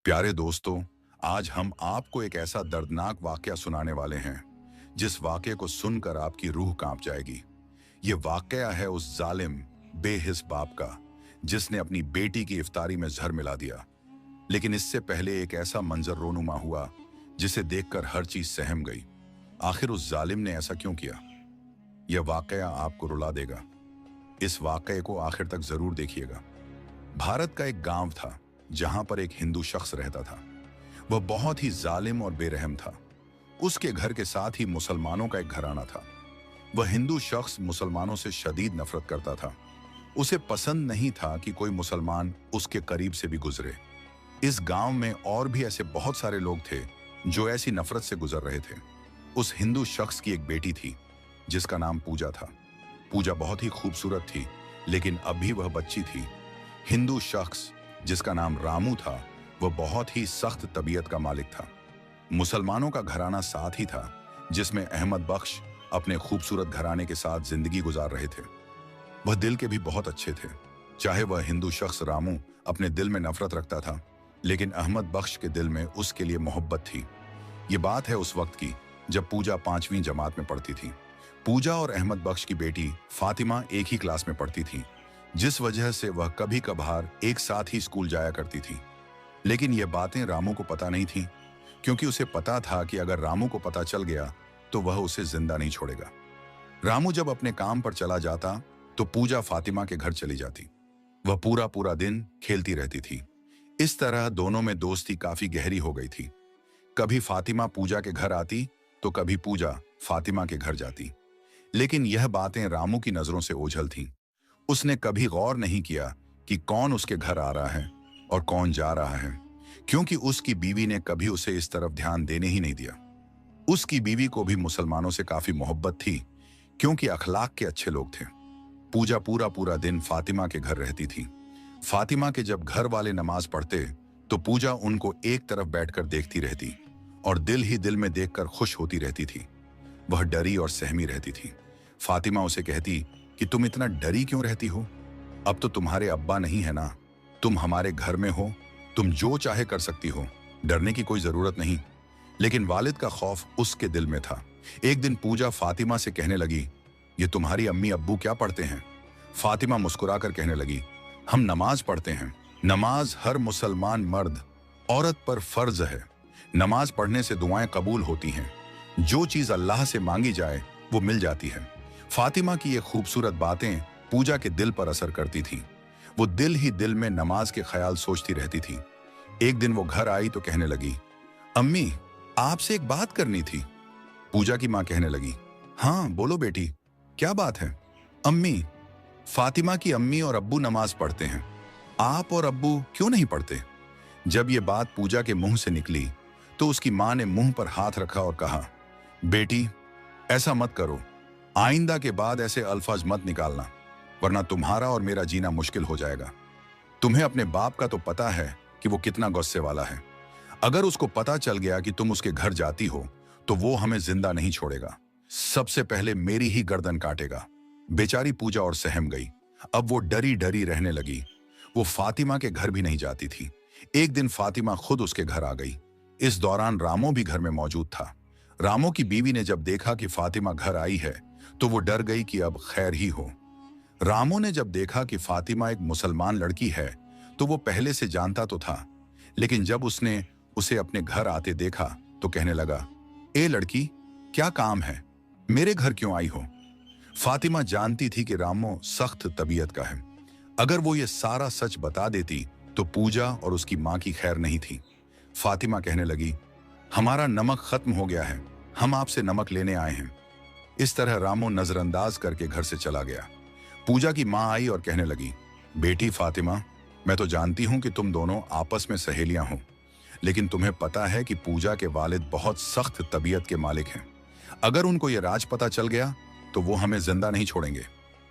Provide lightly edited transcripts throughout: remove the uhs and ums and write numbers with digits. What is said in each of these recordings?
प्यारे दोस्तों, आज हम आपको एक ऐसा दर्दनाक वाकया सुनाने वाले हैं जिस वाकये को सुनकर आपकी रूह कांप जाएगी। ये वाकया है उस जालिम बेहिस बाप का जिसने अपनी बेटी की इफ्तारी में जहर मिला दिया। लेकिन इससे पहले एक ऐसा मंजर रोनुमा हुआ जिसे देखकर हर चीज सहम गई। आखिर उस जालिम ने ऐसा क्यों किया? यह वाकया आपको रुला देगा। इस वाकये को आखिर तक जरूर देखिएगा। भारत का एक गांव था जहां पर एक हिंदू शख्स रहता था। वह बहुत ही जालिम और बेरहम था। उसके घर के साथ ही मुसलमानों का एक घराना था। वह हिंदू शख्स मुसलमानों से शदीद नफरत करता था। उसे पसंद नहीं था कि कोई मुसलमान उसके करीब से भी गुजरे। इस गांव में और भी ऐसे बहुत सारे लोग थे जो ऐसी नफरत से गुजर रहे थे। उस हिंदू शख्स की एक बेटी थी जिसका नाम पूजा था। पूजा बहुत ही खूबसूरत थी, लेकिन अभी वह बच्ची थी। हिंदू शख्स जिसका नाम रामू था, वह बहुत ही सख्त तबीयत का मालिक था। मुसलमानों का घराना साथ ही था जिसमें अहमद बख्श अपने खूबसूरत घराने के साथ जिंदगी गुजार रहे थे। वह दिल के भी बहुत अच्छे थे। चाहे वह हिंदू शख्स रामू अपने दिल में नफरत रखता था, लेकिन अहमद बख्श के दिल में उसके लिए मोहब्बत थी। ये बात है उस वक्त की जब पूजा 5वीं जमात में पढ़ती थी। पूजा और अहमद बख्श की बेटी फातिमा एक ही क्लास में पढ़ती थी, जिस वजह से वह कभी कभार एक साथ ही स्कूल जाया करती थी। लेकिन यह बातें रामू को पता नहीं थी, क्योंकि उसे पता था कि अगर रामू को पता चल गया तो वह उसे जिंदा नहीं छोड़ेगा। रामू जब अपने काम पर चला जाता तो पूजा फातिमा के घर चली जाती। वह पूरा पूरा दिन खेलती रहती थी। इस तरह दोनों में दोस्ती काफी गहरी हो गई थी। कभी फातिमा पूजा के घर आती तो कभी पूजा फातिमा के घर जाती। लेकिन यह बातें रामू की नजरों से ओझल थीं। उसने कभी गौर नहीं किया कि कौन उसके घर आ रहा है और कौन जा रहा है, क्योंकि उसकी बीवी ने कभी उसे इस तरफ ध्यान देने ही नहीं दिया। उसकी बीवी को भी मुसलमानों से काफी मोहब्बत थी, क्योंकि अखलाक के अच्छे लोग थे। पूजा पूरा पूरा दिन फातिमा के घर रहती थी। फातिमा के जब घर वाले नमाज पढ़ते तो पूजा उनको एक तरफ बैठकर देखती रहती और दिल ही दिल में देखकर खुश होती रहती थी। वह डरी और सहमी रहती थी। फातिमा उसे कहती कि तुम इतना डरी क्यों रहती हो? अब तो तुम्हारे अब्बा नहीं है ना, तुम हमारे घर में हो, तुम जो चाहे कर सकती हो, डरने की कोई जरूरत नहीं। लेकिन वालिद का खौफ उसके दिल में था। एक दिन पूजा फातिमा से कहने लगी, ये तुम्हारी अम्मी अब्बू क्या पढ़ते हैं? फातिमा मुस्कुराकर कहने लगी, हम नमाज पढ़ते हैं। नमाज हर मुसलमान मर्द औरत पर फर्ज है। नमाज पढ़ने से दुआएं कबूल होती हैं। जो चीज अल्लाह से मांगी जाए वो मिल जाती है। फातिमा की ये खूबसूरत बातें पूजा के दिल पर असर करती थीं। वो दिल ही दिल में नमाज के ख्याल सोचती रहती थी। एक दिन वो घर आई तो कहने लगी, अम्मी, आपसे एक बात करनी थी। पूजा की माँ कहने लगी, हाँ बोलो बेटी, क्या बात है? अम्मी, फातिमा की अम्मी और अब्बू नमाज पढ़ते हैं, आप और अब्बू क्यों नहीं पढ़ते? जब ये बात पूजा के मुंह से निकली तो उसकी माँ ने मुंह पर हाथ रखा और कहा, बेटी, ऐसा मत करो। आइंदा के बाद ऐसे अल्फाज मत निकालना, वरना तुम्हारा और मेरा जीना मुश्किल हो जाएगा। तुम्हें अपने बाप का तो पता है कि वो कितना गुस्से वाला है। अगर उसको पता चल गया कि तुम उसके घर जाती हो तो वो हमें जिंदा नहीं छोड़ेगा, सबसे पहले मेरी ही गर्दन काटेगा। बेचारी पूजा और सहम गई। अब वो डरी डरी रहने लगी। वो फातिमा के घर भी नहीं जाती थी। एक दिन फातिमा खुद उसके घर आ गई। इस दौरान रामो भी घर में मौजूद था। रामो की बीवी ने जब देखा कि फातिमा घर आई है तो वो डर गई कि अब खैर ही हो। रामो ने जब देखा कि फातिमा एक मुसलमान लड़की है तो वो पहले से जानता तो था, लेकिन जब उसने उसे अपने घर आते देखा तो कहने लगा, ए लड़की, क्या काम है? मेरे घर क्यों आई हो? फातिमा जानती थी कि रामो सख्त तबीयत का है। अगर वो ये सारा सच बता देती तो पूजा और उसकी माँ की खैर नहीं थी। फातिमा कहने लगी, हमारा नमक खत्म हो गया है, हम आपसे नमक लेने आए हैं। इस तरह रामो नजरअंदाज करके घर से चला गया। पूजा की माँ आई और कहने लगी, बेटी फातिमा, मैं तो जानती हूं कि तुम दोनों आपस में सहेलियां हो, लेकिन तुम्हें पता है कि पूजा के वालिद बहुत सख्त तबीयत के मालिक हैं। अगर उनको ये राज पता चल गया तो वो हमें जिंदा नहीं छोड़ेंगे।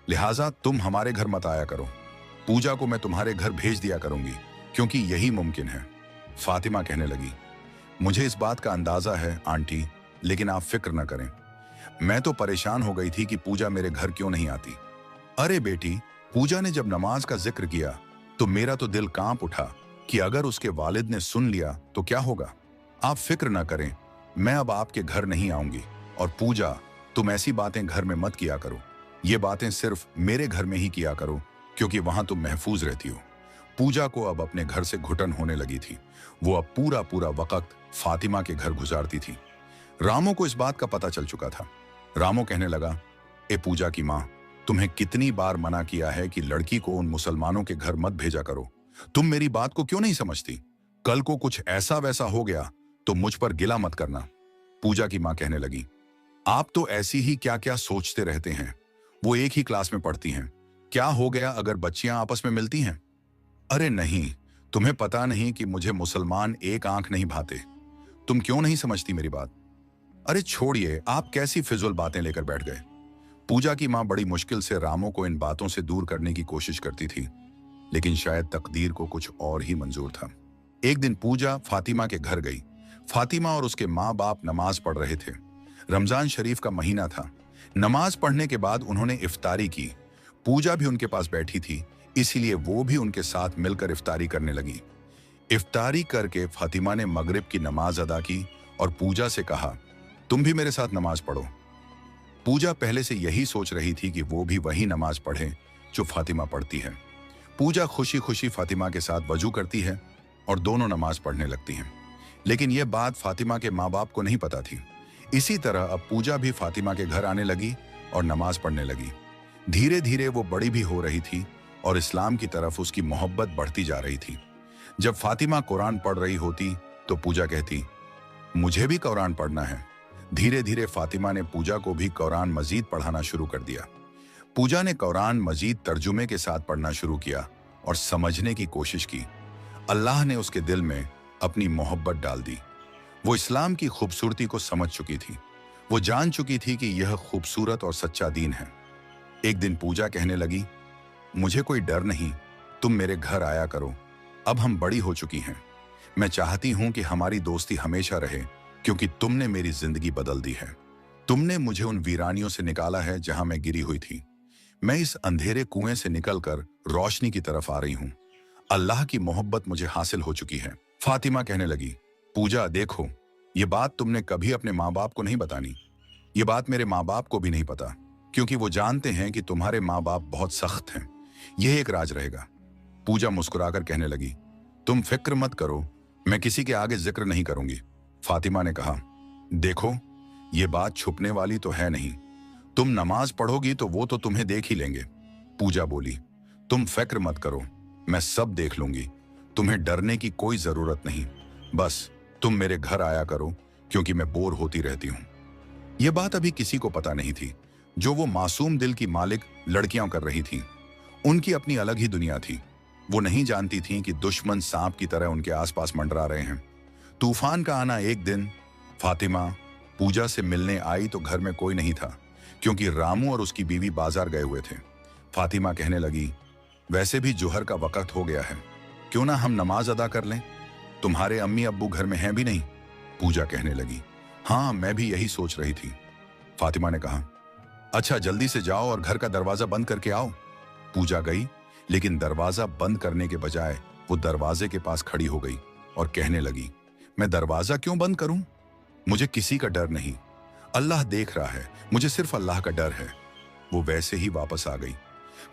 लिहाजा तुम हमारे घर मत आया करो। पूजा को मैं तुम्हारे घर भेज दिया करूंगी, क्योंकि यही मुमकिन है। फातिमा कहने लगी, मुझे इस बात का अंदाजा है आंटी, लेकिन आप फिक्र न करें। मैं तो परेशान हो गई थी कि पूजा मेरे घर क्यों नहीं आती। अरे बेटी, पूजा ने जब नमाज का जिक्र किया तो मेरा तो दिल कांप उठा कि अगर उसके वालिद ने सुन लिया तो क्या होगा। आप फिक्र ना करें, मैं अब आपके घर नहीं आऊंगी। और पूजा, तुम ऐसी बातें घर में मत किया करो। ये बातें सिर्फ मेरे घर में ही किया करो, क्योंकि वहां तुम महफूज रहती हो। पूजा को अब अपने घर से घुटन होने लगी थी। वो अब पूरा पूरा वक्त फातिमा के घर गुजारती थी। रामू को इस बात का पता चल चुका था। रामू कहने लगा, ए पूजा की माँ, तुम्हें कितनी बार मना किया है कि लड़की को उन मुसलमानों के घर मत भेजा करो। तुम मेरी बात को क्यों नहीं समझती? कल को कुछ ऐसा वैसा हो गया तो मुझ पर गिला मत करना। पूजा की माँ कहने लगी, आप तो ऐसी ही क्या क्या सोचते रहते हैं। वो एक ही क्लास में पढ़ती हैं, क्या हो गया अगर बच्चियां आपस में मिलती हैं? अरे नहीं, तुम्हें पता नहीं कि मुझे मुसलमान एक आंख नहीं भाते। तुम क्यों नहीं समझती मेरी बात? अरे छोड़िए, आप कैसी फिजूल बातें लेकर बैठ गए। पूजा की मां बड़ी मुश्किल से रामू को इन बातों से दूर करने की कोशिश करती थी, लेकिन शायद तकदीर को कुछ और ही मंजूर था। एक दिन पूजा फातिमा के घर गई। फातिमा और उसके माँ बाप नमाज पढ़ रहे थे। रमजान शरीफ का महीना था। नमाज पढ़ने के बाद उन्होंने इफ्तारी की। पूजा भी उनके पास बैठी थी, इसीलिए वो भी उनके साथ मिलकर इफ्तारी करने लगी। इफ्तारी करके फातिमा ने मगरिब की नमाज अदा की और पूजा से कहा, तुम भी मेरे साथ नमाज पढ़ो। पूजा पहले से यही सोच रही थी कि वो भी वही नमाज पढ़े जो फातिमा पढ़ती है। पूजा खुशी खुशी फातिमा के साथ वजू करती है और दोनों नमाज पढ़ने लगती हैं। लेकिन यह बात फातिमा के माँ बाप को नहीं पता थी। इसी तरह अब पूजा भी फातिमा के घर आने लगी और नमाज पढ़ने लगी। धीरे धीरे वो बड़ी भी हो रही थी और इस्लाम की तरफ उसकी मोहब्बत बढ़ती जा रही थी। जब फातिमा कुरान पढ़ रही होती तो पूजा कहती, मुझे भी कुरान पढ़ना है। धीरे धीरे फातिमा ने पूजा को भी कुरान मजीद पढ़ाना शुरू कर दिया। पूजा ने कुरान मजीद तर्जुमे के साथ पढ़ना शुरू किया और समझने की कोशिश की। अल्लाह ने उसके दिल में अपनी मोहब्बत डाल दी। वो इस्लाम की खूबसूरती को समझ चुकी थी। वो जान चुकी थी कि यह खूबसूरत और सच्चा दीन है। एक दिन पूजा कहने लगी, मुझे कोई डर नहीं, तुम मेरे घर आया करो। अब हम बड़ी हो चुकी हैं। मैं चाहती हूं कि हमारी दोस्ती हमेशा रहे, क्योंकि तुमने मेरी जिंदगी बदल दी है। तुमने मुझे उन वीरानियों से निकाला है जहां मैं गिरी हुई थी। मैं इस अंधेरे कुएं से निकलकर रोशनी की तरफ आ रही हूं। अल्लाह की मोहब्बत मुझे हासिल हो चुकी है। फातिमा कहने लगी, पूजा देखो, ये बात तुमने कभी अपने माँ बाप को नहीं बतानी। ये बात मेरे माँ बाप को भी नहीं पता, क्योंकि वो जानते हैं कि तुम्हारे माँ बाप बहुत सख्त हैं। यह एक राज रहेगा। पूजा मुस्कुराकर कहने लगी, तुम फिक्र मत करो, मैं किसी के आगे जिक्र नहीं करूंगी। फातिमा ने कहा, देखो, ये बात छुपने वाली तो है नहीं। तुम नमाज पढ़ोगी तो वो तो तुम्हें देख ही लेंगे। पूजा बोली, तुम फिक्र मत करो, मैं सब देख लूंगी। तुम्हें डरने की कोई जरूरत नहीं। बस तुम मेरे घर आया करो, क्योंकि मैं बोर होती रहती हूं। यह बात अभी किसी को पता नहीं थी। जो वो मासूम दिल की मालिक लड़कियां कर रही थीं, उनकी अपनी अलग ही दुनिया थी। वो नहीं जानती थीं कि दुश्मन सांप की तरह उनके आसपास मंडरा रहे हैं। तूफान का आना एक दिन फातिमा पूजा से मिलने आई तो घर में कोई नहीं था, क्योंकि रामू और उसकी बीवी बाजार गए हुए थे। फातिमा कहने लगी, वैसे भी जोहर का वक्त हो गया है, क्यों ना हम नमाज अदा कर लें? तुम्हारे अम्मी अब्बू घर में हैं भी नहीं? पूजा कहने लगी, हाँ, मैं भी यही सोच रही थी। फातिमा ने कहा, अच्छा जल्दी से जाओ और घर का दरवाजा बंद करके आओ। पूजा गई, लेकिन दरवाजा बंद करने के बजाय वो दरवाजे के पास खड़ी हो गई और कहने लगी, मैं दरवाजा क्यों बंद करूं? मुझे किसी का डर नहीं। अल्लाह देख रहा है, मुझे सिर्फ अल्लाह का डर है। वो वैसे ही वापस आ गई।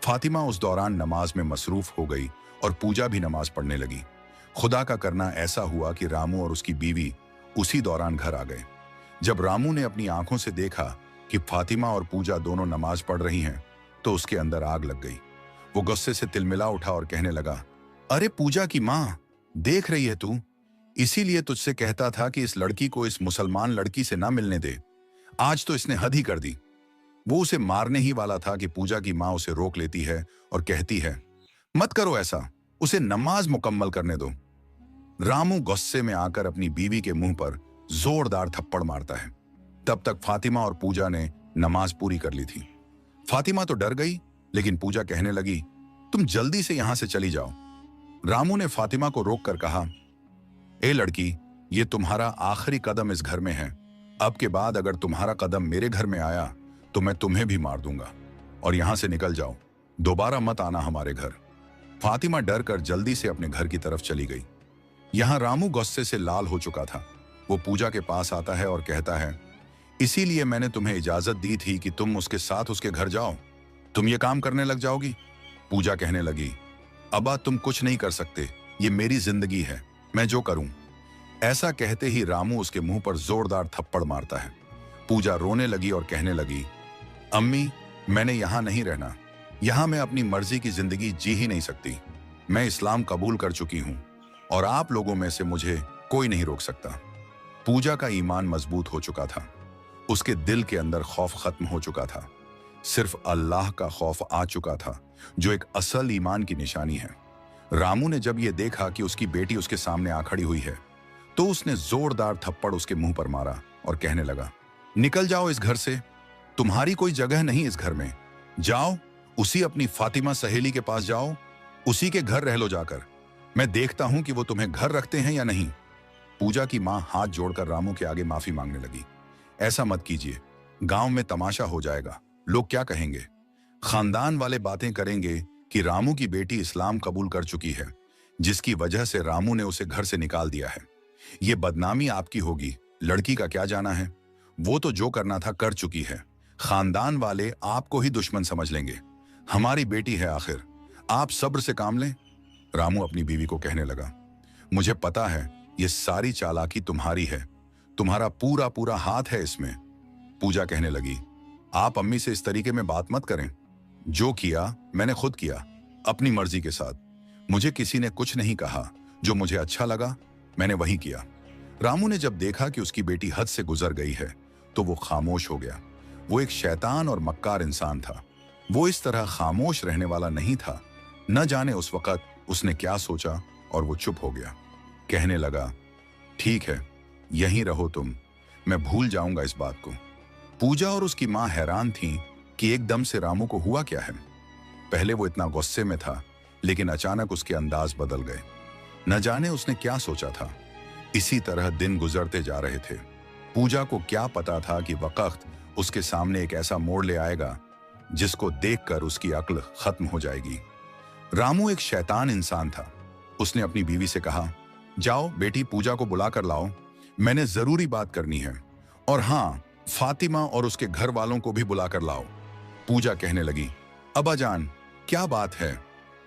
फातिमा उस दौरान नमाज में मसरूफ हो गई और पूजा भी नमाज पढ़ने लगी। खुदा का करना ऐसा हुआ कि रामू और उसकी बीवी उसी दौरान घर आ गए। जब रामू ने अपनी आंखों से देखा कि फातिमा और पूजा दोनों नमाज पढ़ रही हैं, तो उसके अंदर आग लग गई। वो गुस्से से तिलमिला उठा और कहने लगा, अरे पूजा की माँ, देख रही है तू? इसीलिए तुझसे कहता था कि इस लड़की को इस मुसलमान लड़की से ना मिलने दे। आज तो इसने हद ही कर दी। वो उसे मारने ही वाला था कि पूजा की माँ उसे रोक लेती है और कहती है, मत करो ऐसा, उसे नमाज मुकम्मल करने दो। रामू गुस्से में आकर अपनी बीवी के मुंह पर जोरदार थप्पड़ मारता है। तब तक फातिमा और पूजा ने नमाज पूरी कर ली थी। फातिमा तो डर गई, लेकिन पूजा कहने लगी, तुम जल्दी से यहां से चली जाओ। रामू ने फातिमा को रोककर कहा, ए लड़की, ये तुम्हारा आखिरी कदम इस घर में है। अब के बाद अगर तुम्हारा कदम मेरे घर में आया तो मैं तुम्हें भी मार दूंगा। और यहां से निकल जाओ, दोबारा मत आना हमारे घर। फातिमा डर कर जल्दी से अपने घर की तरफ चली गई। यहां रामू गुस्से से लाल हो चुका था। वो पूजा के पास आता है और कहता है, इसीलिए मैंने तुम्हें इजाजत दी थी कि तुम उसके साथ उसके घर जाओ। तुम ये काम करने लग जाओगी? पूजा कहने लगी, अब्बा तुम कुछ नहीं कर सकते, ये मेरी जिंदगी है, मैं जो करूं। ऐसा कहते ही रामू उसके मुंह पर जोरदार थप्पड़ मारता है। पूजा रोने लगी और कहने लगी, अम्मी मैंने यहां नहीं रहना, यहां मैं अपनी मर्जी की जिंदगी जी ही नहीं सकती। मैं इस्लाम कबूल कर चुकी हूं और आप लोगों में से मुझे कोई नहीं रोक सकता। पूजा का ईमान मजबूत हो चुका था। उसके दिल के अंदर खौफ खत्म हो चुका था। सिर्फ अल्लाह का खौफ आ चुका था, जो एक असल ईमान की निशानी है। रामू ने जब यह देखा कि उसकी बेटी उसके सामने आ खड़ी हुई है, तो उसने जोरदार थप्पड़ उसके मुंह पर मारा और कहने लगा, निकल जाओ इस घर से, तुम्हारी कोई जगह नहीं इस घर में। जाओ उसी अपनी फातिमा सहेली के पास जाओ, उसी के घर रह लो जाकर। मैं देखता हूं कि वो तुम्हें घर रखते हैं या नहीं। पूजा की मां हाथ जोड़कर रामू के आगे माफी मांगने लगी। ऐसा मत कीजिए, गांव में तमाशा हो जाएगा, लोग क्या कहेंगे? खानदान वाले बातें करेंगे कि रामू की बेटी इस्लाम कबूल कर चुकी है, जिसकी वजह से रामू ने उसे घर से निकाल दिया है। ये बदनामी आपकी होगी, लड़की का क्या जाना है? वो तो जो करना था कर चुकी है। खानदान वाले आपको ही दुश्मन समझ लेंगे। हमारी बेटी है आखिर, आप सब्र से काम लें। रामू अपनी बीवी को कहने लगा, मुझे पता है ये सारी चालाकी तुम्हारी है, तुम्हारा पूरा पूरा हाथ है इसमें। पूजा कहने लगी, आप अम्मी से इस तरीके में बात मत करें। जो किया मैंने खुद किया, अपनी मर्जी के साथ। मुझे किसी ने कुछ नहीं कहा, जो मुझे अच्छा लगा मैंने वही किया। रामू ने जब देखा कि उसकी बेटी हद से गुजर गई है, तो वो खामोश हो गया। वो एक शैतान और मक्कार इंसान था। वो इस तरह खामोश रहने वाला नहीं था। न जाने उस वक्त उसने क्या सोचा और वो चुप हो गया। कहने लगा, ठीक है, यहीं रहो तुम, मैं भूल जाऊंगा इस बात को। पूजा और उसकी मां हैरान थीं कि एकदम से रामू को हुआ क्या है। पहले वो इतना गुस्से में था, लेकिन अचानक उसके अंदाज बदल गए। न जाने उसने क्या सोचा था। इसी तरह दिन गुजरते जा रहे थे। पूजा को क्या पता था कि वक्त उसके सामने एक ऐसा मोड़ ले आएगा जिसको देखकर उसकी अक्ल खत्म हो जाएगी। रामू एक शैतान इंसान था। उसने अपनी बीवी से कहा, जाओ बेटी पूजा को बुला कर लाओ, मैंने जरूरी बात करनी है। और हाँ, फातिमा और उसके घर वालों को भी बुला कर लाओ। पूजा कहने लगी, अब्बा जान क्या बात है,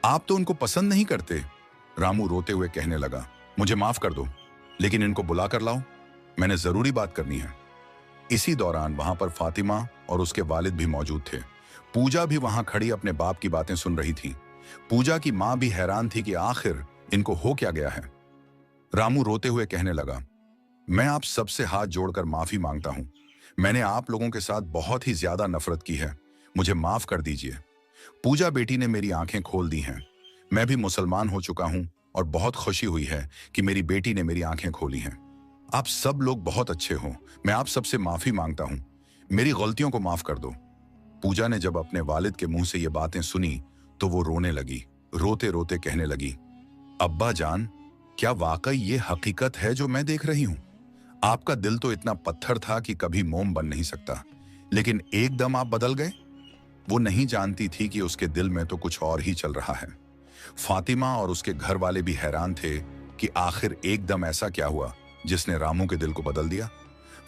आप तो उनको पसंद नहीं करते। रामू रोते हुए कहने लगा, मुझे माफ कर दो, लेकिन इनको बुला कर लाओ, मैंने जरूरी बात करनी है। इसी दौरान वहां पर फातिमा और उसके वालिद भी मौजूद थे। पूजा भी वहां खड़ी अपने बाप की बातें सुन रही थी। पूजा की मां भी हैरान थी कि आखिर इनको हो क्या गया है। रामू रोते हुए कहने लगा, मैं आप सबसे हाथ जोड़कर माफी मांगता हूं। मैंने आप लोगों के साथ बहुत ही ज्यादा नफरत की है, मुझे माफ कर दीजिए। पूजा बेटी ने मेरी आंखें खोल दी हैं। मैं भी मुसलमान हो चुका हूं और बहुत खुशी हुई है कि मेरी बेटी ने मेरी आंखें खोली हैं। आप सब लोग बहुत अच्छे हो, मैं आप सबसे माफी मांगता हूं, मेरी गलतियों को माफ कर दो। पूजा ने जब अपने वालिद के मुंह से ये बातें सुनी तो वो रोने लगी। रोते रोते कहने लगी, अब्बा जान, क्या वाकई ये हकीकत है जो मैं देख रही हूं? आपका दिल तो इतना पत्थर था कि कभी मोम बन नहीं सकता, लेकिन एकदम आप बदल गए। वो नहीं जानती थी कि उसके दिल में तो कुछ और ही चल रहा है। फातिमा और उसके घर वाले भी हैरान थे कि आखिर एकदम ऐसा क्या हुआ जिसने रामू के दिल को बदल दिया।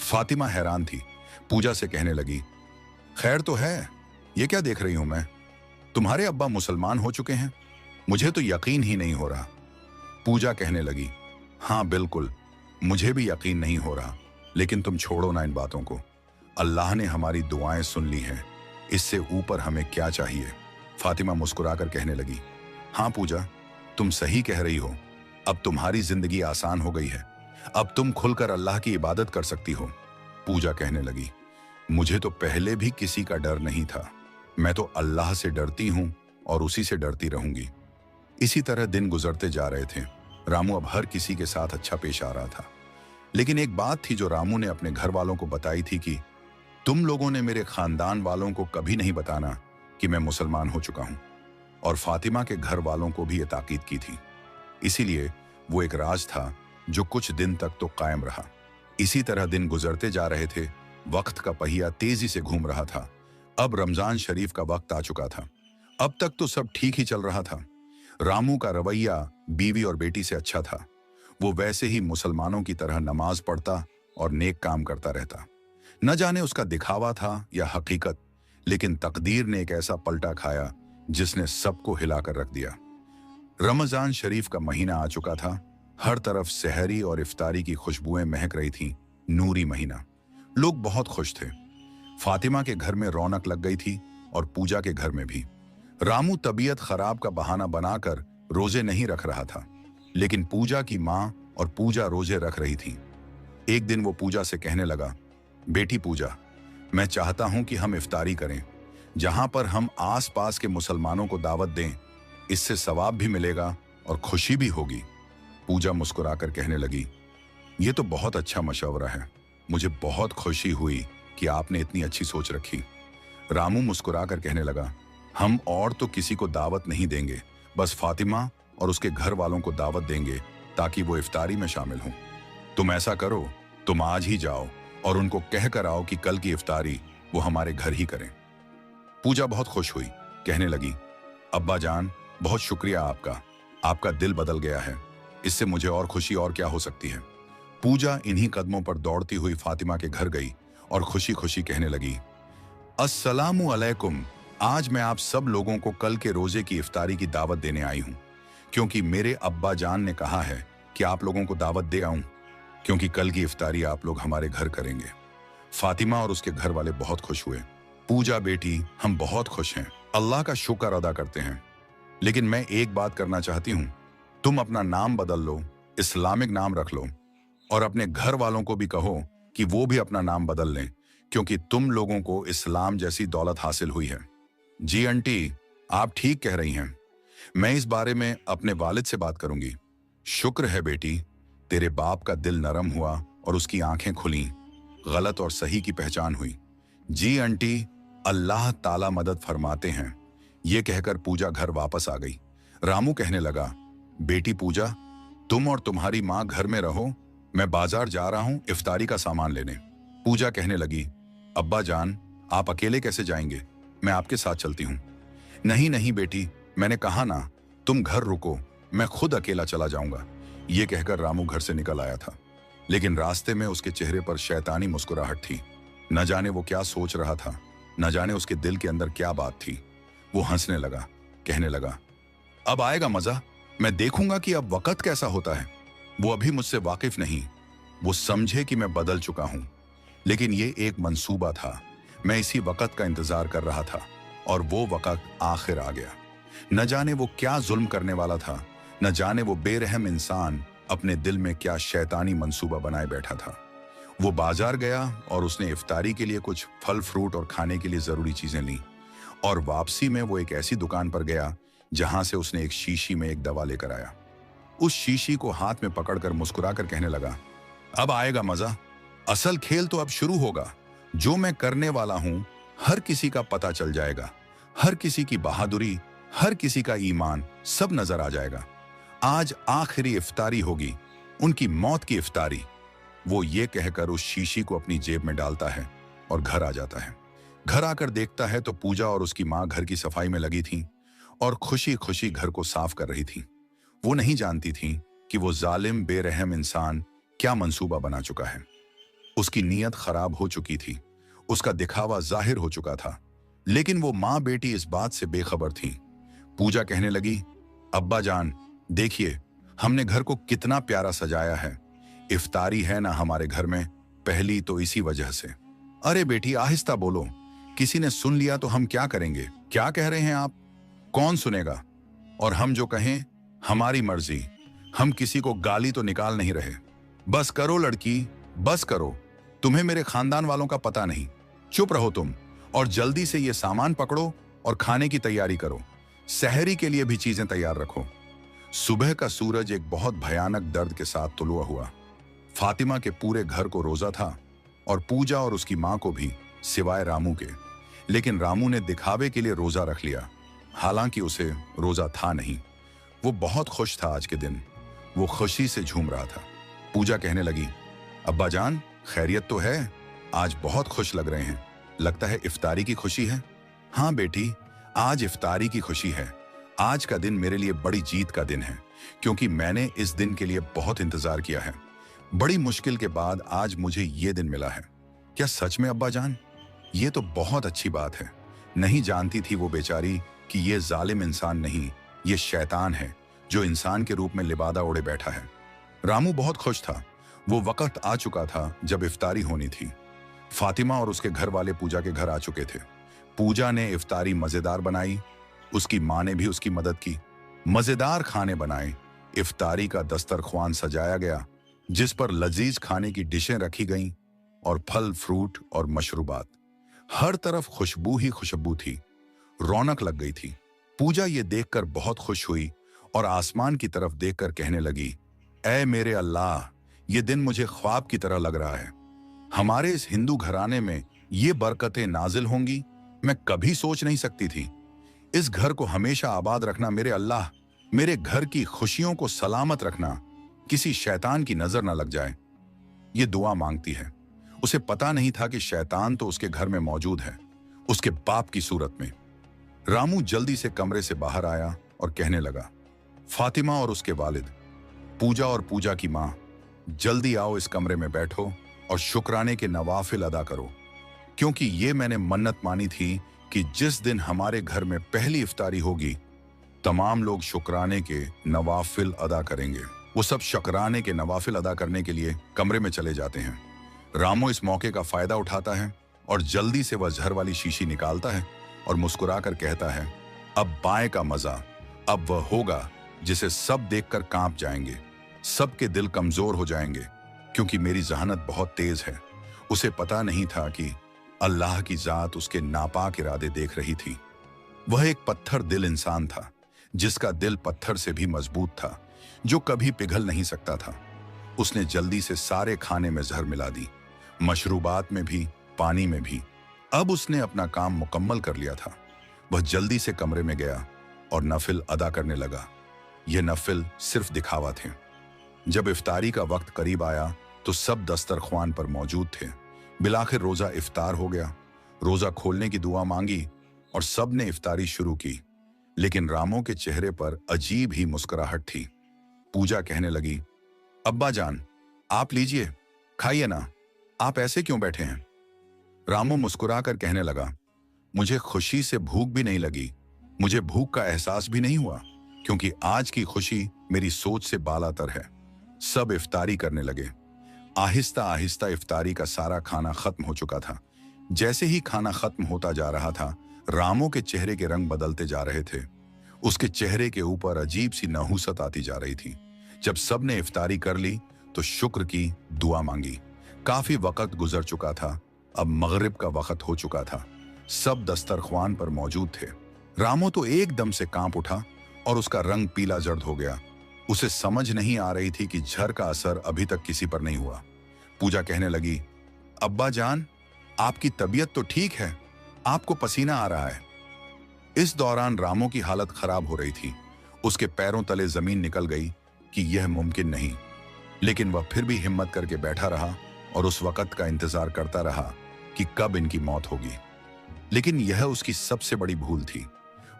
फातिमा हैरान थी। पूजा से कहने लगी, खैर तो है, ये क्या देख रही हूं मैं? तुम्हारे अब्बा मुसलमान हो चुके हैं, मुझे तो यकीन ही नहीं हो रहा। पूजा कहने लगी, हाँ बिल्कुल, मुझे भी यकीन नहीं हो रहा, लेकिन तुम छोड़ो ना इन बातों को। अल्लाह ने हमारी दुआएं सुन ली हैं, इससे ऊपर हमें क्या चाहिए? फातिमा मुस्कुराकर कहने लगी, हाँ पूजा, तुम सही कह रही हो। अब तुम्हारी जिंदगी आसान हो गई है, अब तुम खुलकर अल्लाह की इबादत कर सकती हो। पूजा कहने लगी, मुझे तो पहले भी किसी का डर नहीं था, मैं तो अल्लाह से डरती हूं और उसी से डरती रहूंगी। इसी तरह दिन गुजरते जा रहे थे। रामू अब हर किसी के साथ अच्छा पेश आ रहा था, लेकिन एक बात थी जो रामू ने अपने घर वालों को बताई थी कि तुम लोगों ने मेरे खानदान वालों को कभी नहीं बताना कि मैं मुसलमान हो चुका हूं। और फातिमा के घर वालों को भी ये ताकीद की थी। इसीलिए वो एक राज था जो कुछ दिन तक तो कायम रहा। इसी तरह दिन गुजरते जा रहे थे। वक्त का पहिया तेजी से घूम रहा था। अब रमजान शरीफ का वक्त आ चुका था। अब तक तो सब ठीक ही चल रहा था। रामू का रवैया बीवी और बेटी से अच्छा था। वो वैसे ही मुसलमानों की तरह नमाज पढ़ता और नेक काम करता रहता। न जाने उसका दिखावा था या हकीकत, लेकिन तकदीर ने एक ऐसा पलटा खाया जिसने सबको हिलाकर रख दिया। रमजान शरीफ का महीना आ चुका था। हर तरफ सहरी और इफ्तारी की खुशबुएं महक रही थीं। नूरी महीना। लोग बहुत खुश थे। फातिमा के घर में रौनक लग गई थी और पूजा के घर में भी। रामू तबीयत खराब का बहाना बनाकर रोजे नहीं रख रहा था, लेकिन पूजा की माँ और पूजा रोजे रख रही थी। एक दिन वो पूजा से कहने लगा, बेटी पूजा, मैं चाहता हूं कि हम इफ्तारी करें, जहां पर हम आसपास के मुसलमानों को दावत दें। इससे सवाब भी मिलेगा और खुशी भी होगी। पूजा मुस्कुराकर कहने लगी, ये तो बहुत अच्छा मशवरा है। मुझे बहुत खुशी हुई कि आपने इतनी अच्छी सोच रखी। रामू मुस्कुराकर कहने लगा, हम और तो किसी को दावत नहीं देंगे, बस फातिमा और उसके घर वालों को दावत देंगे ताकि वो इफ्तारी में शामिल हों। तुम ऐसा करो, तुम आज ही जाओ और उनको कह कर आओ कि कल की इफ्तारी वो हमारे घर ही करें। पूजा बहुत खुश हुई, कहने लगी, अब्बा जान, बहुत शुक्रिया आपका। आपका दिल बदल गया है। इससे मुझे और खुशी और क्या हो सकती है। पूजा इन्हीं कदमों पर दौड़ती हुई फातिमा के घर गई और खुशी खुशी कहने लगी, अस्सलामु अलैकुम। आज मैं आप सब लोगों को कल के रोजे की इफ्तारी की दावत देने आई हूं, क्योंकि मेरे अब्बा जान ने कहा है कि आप लोगों को दावत दे आऊं, क्योंकि कल की इफ्तारी आप लोग हमारे घर करेंगे। फातिमा और उसके घर वाले बहुत खुश हुए। पूजा बेटी, हम बहुत खुश हैं, अल्लाह का शुक्र अदा करते हैं, लेकिन मैं एक बात करना चाहती हूं। तुम अपना नाम बदल लो, इस्लामिक नाम रख लो, और अपने घर वालों को भी कहो कि वो भी अपना नाम बदल लें, क्योंकि तुम लोगों को इस्लाम जैसी दौलत हासिल हुई है। जी आंटी, आप ठीक कह रही हैं। मैं इस बारे में अपने वालिद से बात करूंगी। शुक्र है बेटी, तेरे बाप का दिल नरम हुआ और उसकी आंखें खुली, गलत और सही की पहचान हुई। जी आंटी, अल्लाह ताला मदद फरमाते हैं। ये कहकर पूजा घर वापस आ गई। रामू कहने लगा, बेटी पूजा, तुम और तुम्हारी माँ घर में रहो, मैं बाजार जा रहा हूं इफ्तारी का सामान लेने। पूजा कहने लगी, अब्बा जान, आप अकेले कैसे जाएंगे? मैं आपके साथ चलती हूँ। नहीं नहीं बेटी, मैंने कहा ना, तुम घर रुको, मैं खुद अकेला चला जाऊंगा। ये कहकर रामू घर से निकल आया था, लेकिन रास्ते में उसके चेहरे पर शैतानी मुस्कुराहट थी। न जाने वो क्या सोच रहा था, न जाने उसके दिल के अंदर क्या बात थी। वो हंसने लगा, कहने लगा, अब आएगा मजा, मैं देखूंगा कि अब वक्त कैसा होता है। वो अभी मुझसे वाकिफ नहीं। वो समझे कि मैं बदल चुका हूं, लेकिन ये एक मंसूबा था। मैं इसी वक्त का इंतजार कर रहा था और वो वक्त आखिर आ गया। न जाने वो क्या जुल्म करने वाला था, न जाने वो बेरहम इंसान अपने दिल में क्या शैतानी मंसूबा बनाए बैठा था। वो बाजार गया और उसने इफ्तारी के लिए कुछ फल फ्रूट और खाने के लिए जरूरी चीजें ली, और वापसी में वो एक ऐसी दुकान पर गया जहां से उसने एक शीशी में एक दवा लेकर आया। उस शीशी को हाथ में पकड़कर मुस्कुराकर कहने लगा, अब आएगा मजा, असल खेल तो अब शुरू होगा। जो मैं करने वाला हूं हर किसी का पता चल जाएगा, हर किसी की बहादुरी, हर किसी का ईमान, सब नजर आ जाएगा। आज आखिरी इफ्तारी होगी, उनकी मौत की इफ्तारी। वो ये कहकर उस शीशी को अपनी जेब में डालता है और घर आ जाता है। घर आकर देखता है तो पूजा और उसकी माँ घर की सफाई में लगी थी और खुशी खुशी घर को साफ कर रही थी। वो नहीं जानती थी कि वो जालिम बेरहम इंसान क्या मंसूबा बना चुका है। उसकी नीयत खराब हो चुकी थी, उसका दिखावा जाहिर हो चुका था, लेकिन वो माँ बेटी इस बात से बेखबर थी। पूजा कहने लगी, अब्बा जान, देखिए हमने घर को कितना प्यारा सजाया है। इफ्तारी है ना हमारे घर में, पहली तो इसी वजह से। अरे बेटी आहिस्ता बोलो, किसी ने सुन लिया तो हम क्या करेंगे? क्या कह रहे हैं आप? कौन सुनेगा? और हम जो कहें हमारी मर्जी, हम किसी को गाली तो निकाल नहीं रहे। बस करो लड़की, बस करो, तुम्हें मेरे खानदान वालों का पता नहीं। चुप रहो तुम और जल्दी से ये सामान पकड़ो और खाने की तैयारी करो। सहरी के लिए भी चीजें तैयार रखो। सुबह का सूरज एक बहुत भयानक दर्द के साथ तुलुआ हुआ। फातिमा के पूरे घर को रोजा था और पूजा और उसकी मां को भी, सिवाय रामू के। लेकिन रामू ने दिखावे के लिए रोजा रख लिया, हालांकि उसे रोजा था नहीं। वो बहुत खुश था आज के दिन, वो खुशी से झूम रहा था। पूजा कहने लगी, अब्बा जान, खैरियत तो है? आज बहुत खुश लग रहे हैं, लगता है इफ्तारी की खुशी है। हाँ बेटी, आज इफ्तारी की खुशी है। आज का दिन मेरे लिए बड़ी जीत का दिन है, क्योंकि मैंने इस दिन के लिए बहुत इंतजार किया है। बड़ी मुश्किल के बाद आज मुझे ये दिन मिला है। क्या सच में अब्बा जान? ये तो बहुत अच्छी बात है। नहीं जानती थी वो बेचारी कि ये जालिम इंसान नहीं, ये शैतान है जो इंसान के रूप में लिबादा ओढ़े बैठा है। रामू बहुत खुश था। वो वक्त आ चुका था जब इफ्तारी होनी थी। फातिमा और उसके घर वाले पूजा के घर आ चुके थे। पूजा ने इफ्तारी मजेदार बनाई। उसकी माँ ने भी उसकी मदद की। मजेदार खाने बनाए। इफ्तारी का दस्तरख्वान सजाया गया, जिस पर लजीज खाने की डिशें रखी गईं और फल, फ्रूट और मशरूबात। हर तरफ खुशबू ही खुशबू थी। रौनक लग गई थी। पूजा ये देखकर बहुत खुश हुई और आसमान की तरफ देखकर कहने लगी, ऐ मेरे अल्लाह, ये दिन मुझे ख्वाब की तरह लग रहा है। हमारे इस हिंदू घराने में ये बरकतें नाजिल होंगी, मैं कभी सोच नहीं सकती थी। इस घर को हमेशा आबाद रखना मेरे अल्लाह। मेरे घर की खुशियों को सलामत रखना, किसी शैतान की नजर ना लग जाए। ये दुआ मांगती है। उसे पता नहीं था कि शैतान तो उसके घर में मौजूद है, उसके बाप की सूरत में। रामू जल्दी से कमरे से बाहर आया और कहने लगा, फातिमा और उसके वालिद, पूजा और पूजा की माँ, जल्दी आओ, इस कमरे में बैठो और शुक्राने के नवाफिल अदा करो, क्योंकि ये मैंने मन्नत मानी थी कि जिस दिन हमारे घर में पहली इफ्तारी होगी, तमाम लोग शुक्राने के नवाफिल अदा करेंगे। वो सब शुक्राने के नवाफिल अदा करने के लिए कमरे में चले जाते हैं। रामू इस मौके का फायदा उठाता है और जल्दी से वह जहर वाली शीशी निकालता है और मुस्कुराकर कहता है, अब बाएं का मजा, अब वह होगा जिसे सब देखकर कांप जाएंगे। सबके दिल कमजोर हो जाएंगे, क्योंकि मेरी जहानत बहुत तेज है। उसे पता नहीं था कि अल्लाह की जात उसके नापाक इरादे देख रही थी। वह एक पत्थर दिल इंसान था, जिसका दिल पत्थर से भी मजबूत था, जो कभी पिघल नहीं सकता था। उसने जल्दी से सारे खाने में जहर मिला दी, मशरूबात में भी, पानी में भी। अब उसने अपना काम मुकम्मल कर लिया था। वह जल्दी से कमरे में गया और नफिल अदा करने लगा। ये नफिल सिर्फ दिखावा थे। जब इफ्तारी का वक्त करीब आया तो सब दस्तरख्वान पर मौजूद थे। बिलाखिर रोजा इफ्तार हो गया। रोजा खोलने की दुआ मांगी और सब ने इफ्तारी शुरू की, लेकिन रामू के चेहरे पर अजीब ही मुस्कुराहट थी। पूजा कहने लगी, अब्बा जान, आप लीजिए, खाइए ना, आप ऐसे क्यों बैठे हैं? रामू मुस्कुराकर कहने लगा, मुझे खुशी से भूख भी नहीं लगी, मुझे भूख का एहसास भी नहीं हुआ, क्योंकि आज की खुशी मेरी सोच से बालातर है। सब इफ्तारी करने लगे। आहिस्ता आहिस्ता इफ्तारी का सारा खाना खत्म हो चुका था। जैसे ही खाना खत्म होता जा रहा था, रामू के चेहरे के रंग बदलते जा रहे थे। उसके चेहरे के ऊपर अजीब सी नहुसत आती जा रही थी। जब सब ने इफ्तारी कर ली तो शुक्र की दुआ मांगी। काफी वक्त गुजर चुका था, अब मगरिब का वक्त हो चुका था। सब दस्तरख्वान पर मौजूद थे। रामू तो एकदम से कांप उठा और उसका रंग पीला जर्द हो गया। उसे समझ नहीं आ रही थी कि जहर का असर अभी तक किसी पर नहीं हुआ। पूजा कहने लगी, अब्बा जान, आपकी तबीयत तो ठीक है, आपको पसीना आ रहा है। इस दौरान रामू की हालत खराब हो रही थी। उसके पैरों तले जमीन निकल गई कि यह मुमकिन नहीं, लेकिन वह फिर भी हिम्मत करके बैठा रहा और उस वक्त का इंतजार करता रहा कि कब इनकी मौत होगी। लेकिन यह उसकी सबसे बड़ी भूल थी।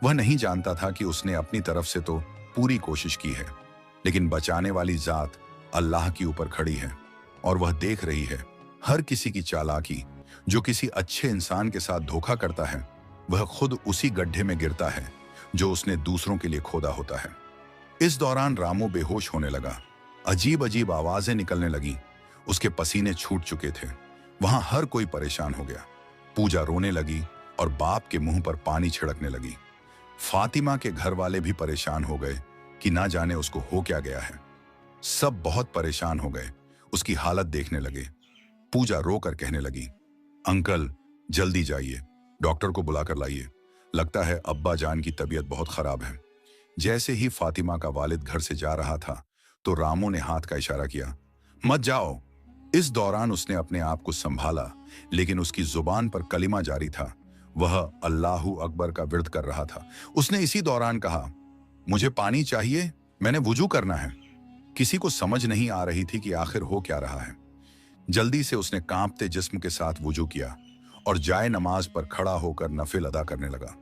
वह नहीं जानता था कि उसने अपनी तरफ से तो पूरी कोशिश की है, लेकिन बचाने वाली जात अल्लाह की ऊपर खड़ी है और वह देख रही है हर किसी की चालाकी। जो किसी अच्छे इंसान के साथ धोखा करता है, वह खुद उसी गड्ढे में गिरता है जो उसने दूसरों के लिए खोदा होता है। इस दौरान रामू बेहोश होने लगा। अजीब अजीब आवाजें निकलने लगी। उसके पसीने छूट चुके थे। वहां हर कोई परेशान हो गया। पूजा रोने लगी और बाप के मुंह पर पानी छिड़कने लगी। फातिमा के घर वाले भी परेशान हो गए कि ना जाने उसको हो क्या गया है। सब बहुत परेशान हो गए, उसकी हालत देखने लगे। पूजा रोकर कहने लगी, अंकल जल्दी जाइए, डॉक्टर को बुलाकर लाइए, लगता है अब्बा जान की तबीयत बहुत खराब है। जैसे ही फातिमा का वालिद घर से जा रहा था तो रामू ने हाथ का इशारा किया, मत जाओ। इस दौरान उसने अपने आप को संभाला, लेकिन उसकी जुबान पर कलिमा जारी था। वह अल्लाहू अकबर का विर्द कर रहा था। उसने इसी दौरान कहा, मुझे पानी चाहिए, मैंने वुजू करना है। किसी को समझ नहीं आ रही थी कि आखिर हो क्या रहा है। जल्दी से उसने कांपते जिस्म के साथ वुजू किया और जाए नमाज पर खड़ा होकर नफिल अदा करने लगा।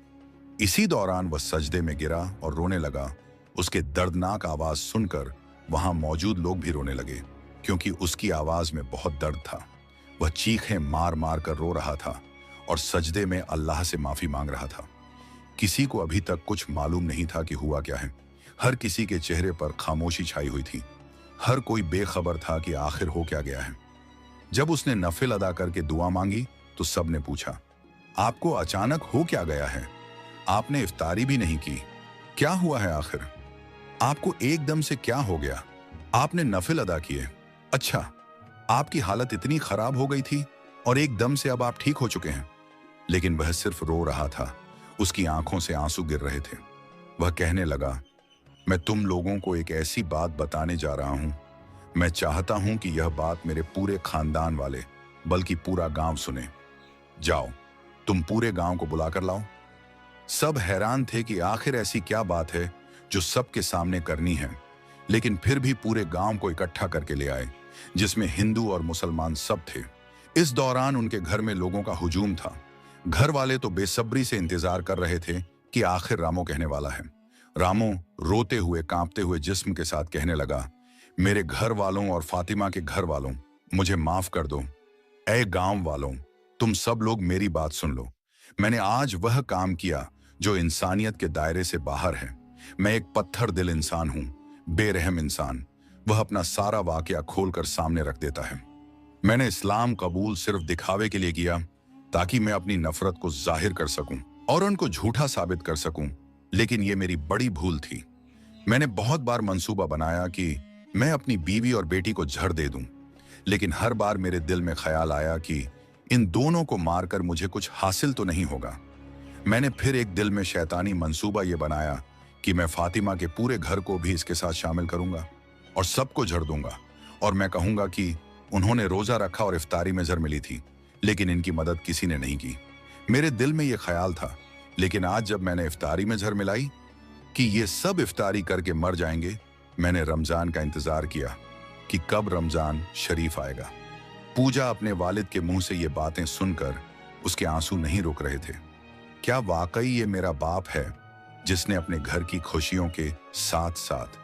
इसी दौरान वह सजदे में गिरा और रोने लगा। उसके दर्दनाक आवाज सुनकर वहां मौजूद लोग भी रोने लगे, क्योंकि उसकी आवाज में बहुत दर्द था। वह चीखें मार मार कर रो रहा था और सजदे में अल्लाह से माफी मांग रहा था। किसी को अभी तक कुछ मालूम नहीं था कि हुआ क्या है। हर किसी के चेहरे पर खामोशी छाई हुई थी। हर कोई बेखबर था कि आखिर हो क्या गया है। जब उसने नफिल अदा करके दुआ मांगी तो सबने पूछा, आपको अचानक हो क्या गया है? आपने इफ्तारी भी नहीं की, क्या हुआ है आखिर? आपको एकदम से क्या हो गया? आपने नफिल अदा किए, अच्छा, आपकी हालत इतनी खराब हो गई थी और एकदम से अब आप ठीक हो चुके हैं। लेकिन वह सिर्फ रो रहा था। उसकी आंखों से आंसू गिर रहे थे। वह कहने लगा, मैं तुम लोगों को एक ऐसी बात बताने जा रहा हूं। मैं चाहता हूं कि यह बात मेरे पूरे खानदान वाले, बल्कि पूरा गांव सुने। जाओ, तुम पूरे गांव को बुलाकर लाओ। सब हैरान थे कि आखिर ऐसी क्या बात है जो सबके सामने करनी है, लेकिन फिर भी पूरे गांव को इकट्ठा करके ले आए, जिसमें हिंदू और मुसलमान सब थे। इस दौरान उनके घर में लोगों का हुजूम था। घर वाले तो बेसब्री से इंतजार कर रहे थे कि आखिर रामो कहने वाला है। रामो रोते हुए कांपते हुए जिस्म के साथ कहने लगा, मेरे घर वालों और फातिमा के घर वालों, मुझे माफ कर दो। ऐ गांव वालों, तुम सब लोग मेरी बात सुन लो। मैंने आज वह काम किया जो इंसानियत के दायरे से बाहर है। मैं एक पत्थर दिल इंसान हूं, बेरहम इंसान। वह अपना सारा वाकया खोलकर सामने रख देता है। मैंने इस्लाम कबूल सिर्फ दिखावे के लिए किया, ताकि मैं अपनी नफरत को जाहिर कर सकूं और उनको झूठा साबित कर सकूं। लेकिन यह मेरी बड़ी भूल थी। मैंने बहुत बार मंसूबा बनाया कि मैं अपनी बीवी और बेटी को झड़ दे दूं, लेकिन हर बार मेरे दिल में ख्याल आया कि इन दोनों को मारकर मुझे कुछ हासिल तो नहीं होगा। मैंने फिर एक दिल में शैतानी मंसूबा यह बनाया कि मैं फातिमा के पूरे घर को भी इसके साथ शामिल करूंगा और सबको झड़ दूंगा, और मैं कहूंगा कि उन्होंने रोजा रखा और इफ्तारी में जर मिली थी, लेकिन इनकी मदद किसी ने नहीं की। मेरे दिल में यह ख्याल था, लेकिन आज जब मैंने इफ्तारी में जर मिलाई कि ये सब इफ्तारी करके मर जाएंगे, मैंने रमजान का इंतजार किया कि कब रमजान शरीफ आएगा। पूजा अपने वालिद के मुंह से ये बातें सुनकर उसके आंसू नहीं रुक रहे थे। क्या वाकई ये मेरा बाप है जिसने अपने घर की खुशियों के साथ साथ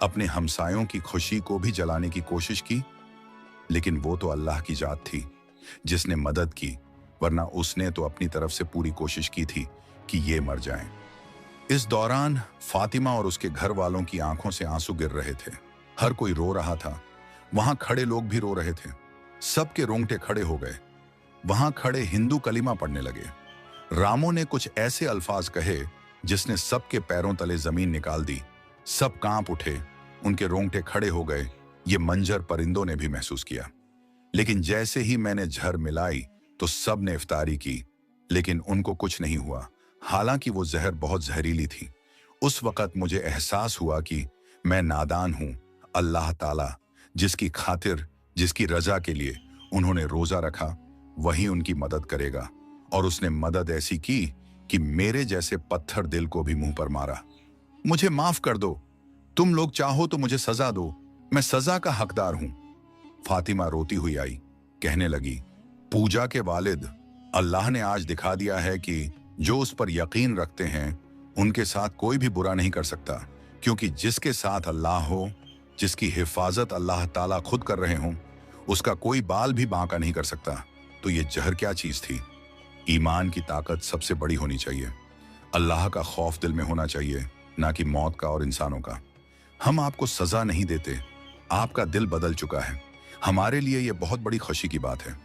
अपने हमसायों की खुशी को भी जलाने की कोशिश की? लेकिन वो तो अल्लाह की जात थी जिसने मदद की, वरना उसने तो अपनी तरफ से पूरी कोशिश की थी कि ये मर जाएं। इस दौरान फातिमा और उसके घर वालों की आंखों से आंसू गिर रहे थे। हर कोई रो रहा था। वहां खड़े लोग भी रो रहे थे। सबके रोंगटे खड़े हो गए। वहां खड़े हिंदू कलीमा पढ़ने लगे। रामो ने कुछ ऐसे अल्फाज कहे जिसने सबके पैरों तले जमीन निकाल दी। सब कांप उठे, उनके रोंगटे खड़े हो गए। ये मंजर परिंदों ने भी महसूस किया। लेकिन जैसे ही मैंने झर मिलाई तो सब ने इफ्तारी की, लेकिन उनको कुछ नहीं हुआ, हालांकि वो जहर बहुत जहरीली थी। उस वक़्त मुझे एहसास हुआ कि मैं नादान हूं। अल्लाह ताला जिसकी खातिर, जिसकी रजा के लिए उन्होंने रोजा रखा, वही उनकी मदद करेगा। और उसने मदद ऐसी की कि मेरे जैसे पत्थर दिल को भी मुंह पर मारा। मुझे माफ कर दो, तुम लोग चाहो तो मुझे सजा दो, मैं सजा का हकदार हूं। फातिमा रोती हुई आई, कहने लगी, पूजा के वालिद, अल्लाह ने आज दिखा दिया है कि जो उस पर यकीन रखते हैं उनके साथ कोई भी बुरा नहीं कर सकता, क्योंकि जिसके साथ अल्लाह हो, जिसकी हिफाजत अल्लाह ताला खुद कर रहे हों, उसका कोई बाल भी बांका नहीं कर सकता। तो ये जहर क्या चीज थी? ईमान की ताकत सबसे बड़ी होनी चाहिए। अल्लाह का खौफ दिल में होना चाहिए, ना कि मौत का और इंसानों का। हम आपको सजा नहीं देते, आपका दिल बदल चुका है। हमारे लिए यह बहुत बड़ी खुशी की बात है।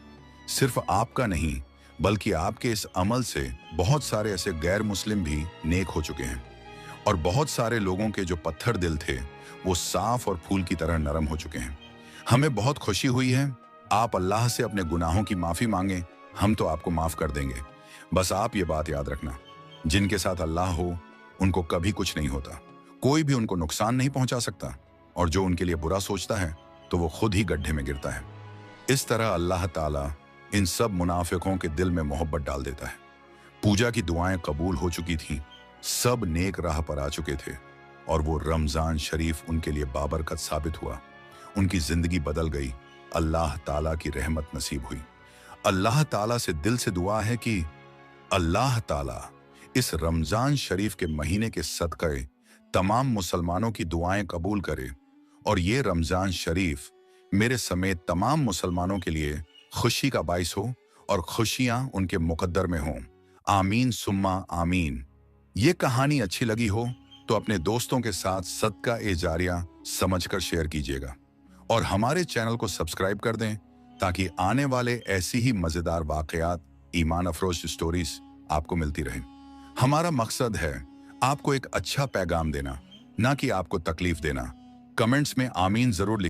सिर्फ आपका नहीं, बल्कि आपके इस अमल से बहुत सारे ऐसे गैर मुस्लिम भी नेक हो चुके हैं, और बहुत सारे लोगों के जो पत्थर दिल थे वो साफ और फूल की तरह नरम हो चुके हैं। हमें बहुत खुशी हुई है। आप अल्लाह से अपने गुनाहों की माफी मांगे, हम तो आपको माफ कर देंगे। बस आप ये बात याद रखना, जिनके साथ अल्लाह हो उनको कभी कुछ नहीं होता, कोई भी उनको नुकसान नहीं पहुंचा सकता, और जो उनके लिए बुरा सोचता है तो वो खुद ही गड्ढे में गिरता है। इस तरह अल्लाह ताला इन सब मुनाफिकों के दिल में मोहब्बत डाल देता है। पूजा की दुआएं कबूल हो चुकी थीं, सब नेक राह पर आ चुके थे, और वो रमजान शरीफ उनके लिए बाबरकत साबित हुआ। उनकी जिंदगी बदल गई। अल्लाह ताला की रहमत नसीब हुई। अल्लाह ताला से दिल से दुआ है कि अल्लाह ताला इस रमजान शरीफ के महीने के सदक़े तमाम मुसलमानों की दुआएं कबूल करे और ये रमजान शरीफ मेरे समेत तमाम मुसलमानों के लिए खुशी का बाइस हो और खुशियां उनके मुकद्दर में हों। आमीन सुम्मा आमीन। ये कहानी अच्छी लगी हो तो अपने दोस्तों के साथ सदका ए जारिया समझकर शेयर कीजिएगा और हमारे चैनल को सब्सक्राइब कर दें ताकि आने वाले ऐसी ही मजेदार वाकयात, ईमान अफरोज स्टोरीज आपको मिलती रहें। हमारा मकसद है आपको एक अच्छा पैगाम देना, ना कि आपको तकलीफ देना। कमेंट्स में आमीन जरूर लिखें।